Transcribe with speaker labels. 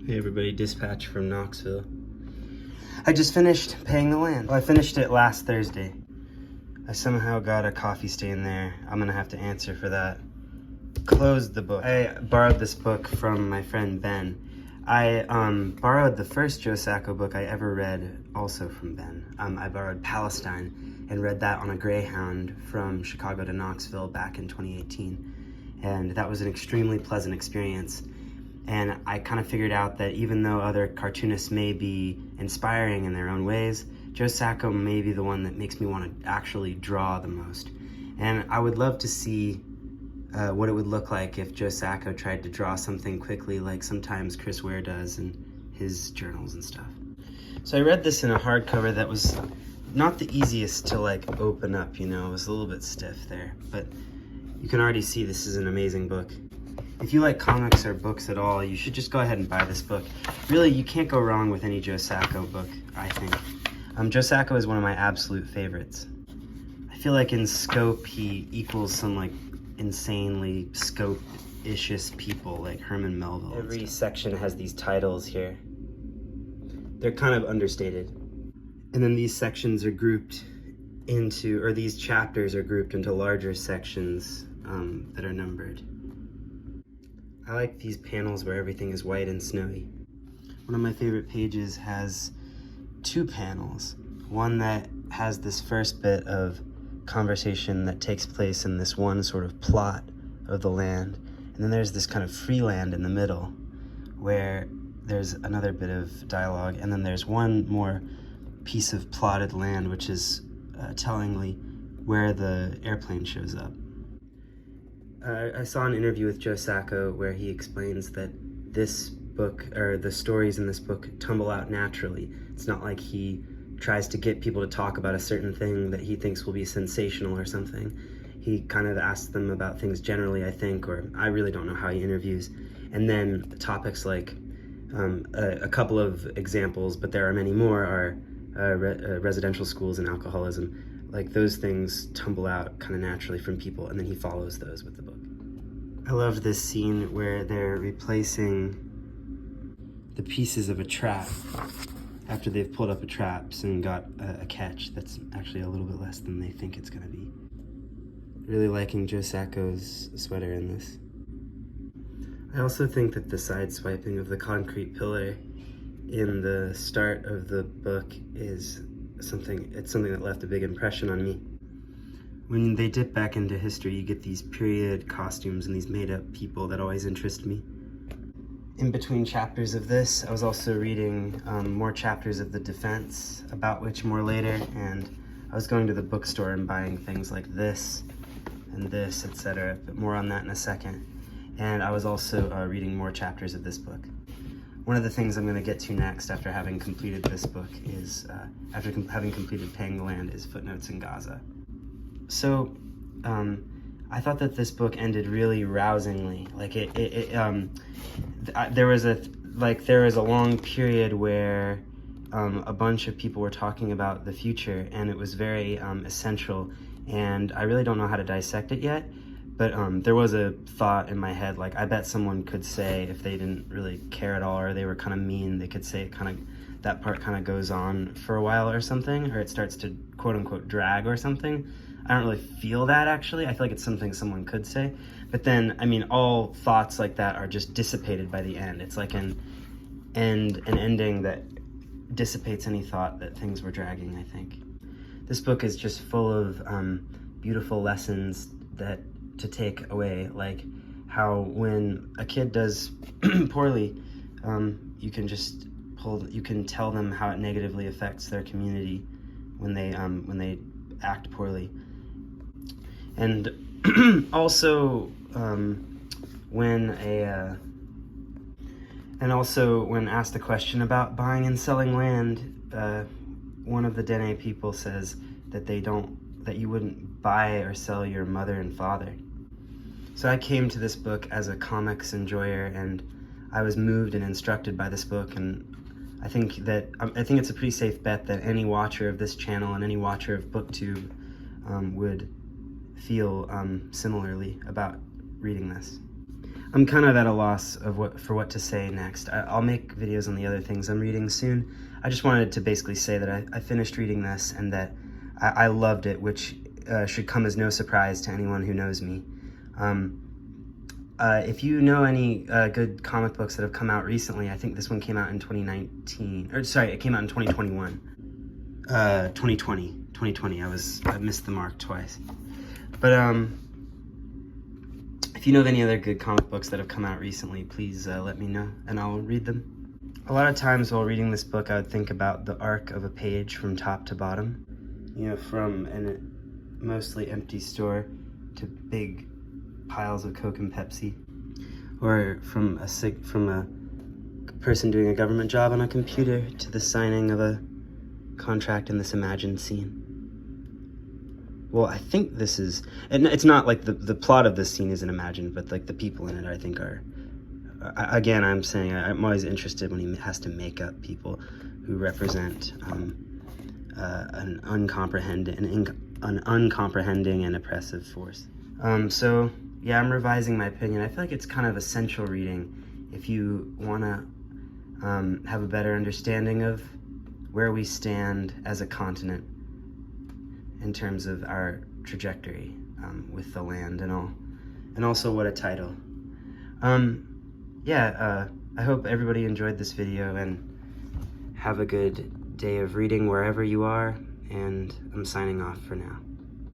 Speaker 1: Hey everybody, dispatch from Knoxville. I just finished paying the land. Well, I finished it last Thursday. I somehow got a coffee stain there. I'm gonna have to answer for that. Closed the book. I borrowed this book from my friend Ben. I borrowed the first Joe Sacco book I ever read also from Ben. I borrowed Palestine and read that on a Greyhound from Chicago to Knoxville back in 2018. And that was an extremely pleasant experience. And I kind of figured out that even though other cartoonists may be inspiring in their own ways, Joe Sacco may be the one that makes me want to actually draw the most. And I would love to see what it would look like if Joe Sacco tried to draw something quickly like sometimes Chris Ware does in his journals and stuff. So I read this in a hardcover that was not the easiest to like open up, you know, it was a little bit stiff there, but you can already see this is an amazing book. If you like comics or books at all, you should just go ahead and buy this book. Really, you can't go wrong with any Joe Sacco book, I think. Joe Sacco is one of my absolute favorites. I feel like in scope, he equals some like insanely scope-ishous people like Herman Melville. Every section has these titles here. They're kind of understated. And then these sections are grouped into, or these chapters are grouped into larger sections that are numbered. I like these panels where everything is white and snowy. One of my favorite pages has two panels. One that has this first bit of conversation that takes place in this one sort of plot of the land. And then there's this kind of free land in the middle where there's another bit of dialogue. And then there's one more piece of plotted land, which is tellingly where the airplane shows up. I saw an interview with Joe Sacco where he explains that this book, or the stories in this book, tumble out naturally. It's not like he tries to get people to talk about a certain thing that he thinks will be sensational or something. He kind of asks them about things generally, I think, or I really don't know how he interviews. And then topics like a couple of examples, but there are many more, are residential schools and alcoholism. Like those things tumble out kind of naturally from people, and then he follows those with the book. I love this scene where they're replacing the pieces of a trap after they've pulled up a trap and got a catch that's actually a little bit less than they think it's gonna be. Really liking Joe Sacco's sweater in this. I also think that the side swiping of the concrete pillar in the start of the book is something that left a big impression on me. When they dip back into history, you get these period costumes and these made-up people that always interest me. In between chapters of this, I was also reading more chapters of The Defense, about which more later, and I was going to the bookstore and buying things like this and this, etc., but more on that in a second. And I was also reading more chapters of this book. One of the things I'm going to get to next after having completed this book is, after having completed Paying the Land, is Footnotes in Gaza. So, I thought that this book ended really rousingly. Like there was a long period where a bunch of people were talking about the future, and it was very essential. And I really don't know how to dissect it yet. But there was a thought in my head, like I bet someone could say, if they didn't really care at all or they were kind of mean, they could say that part kind of goes on for a while or something, or it starts to quote unquote drag or something. I don't really feel that actually. I feel like it's something someone could say. But then, I mean, all thoughts like that are just dissipated by the end. It's like an ending that dissipates any thought that things were dragging, I think. This book is just full of beautiful lessons to take away, like how when a kid does poorly, you can tell them how it negatively affects their community when they act poorly. And also when asked the question about buying and selling land, one of the Dene people says that you wouldn't buy or sell your mother and father. So I came to this book as a comics enjoyer, and I was moved and instructed by this book, and I think it's a pretty safe bet that any watcher of this channel and any watcher of BookTube would feel similarly about reading this. I'm kind of at a loss of for what to say next. I'll make videos on the other things I'm reading soon. I just wanted to basically say that I finished reading this and that I loved it, which should come as no surprise to anyone who knows me. If you know any good comic books that have come out recently, I think this one came out in 2019, or sorry, it came out in 2021. 2020, I missed the mark twice. But if you know of any other good comic books that have come out recently, please let me know and I'll read them. A lot of times while reading this book, I would think about the arc of a page from top to bottom. You know, from a mostly empty store to big piles of Coke and Pepsi. Or from a person doing a government job on a computer to the signing of a contract in this imagined scene. Well, I think this is, and it's not like the plot of this scene isn't imagined, but like the people in it, I think are, again, I'm saying I'm always interested when he has to make up people who represent an uncomprehending and oppressive force. So yeah, I'm revising my opinion. I feel like it's kind of essential reading if you want to have a better understanding of where we stand as a continent in terms of our trajectory with the land and all, and also what a title. I hope everybody enjoyed this video and have a good day of reading wherever you are, and I'm signing off for now.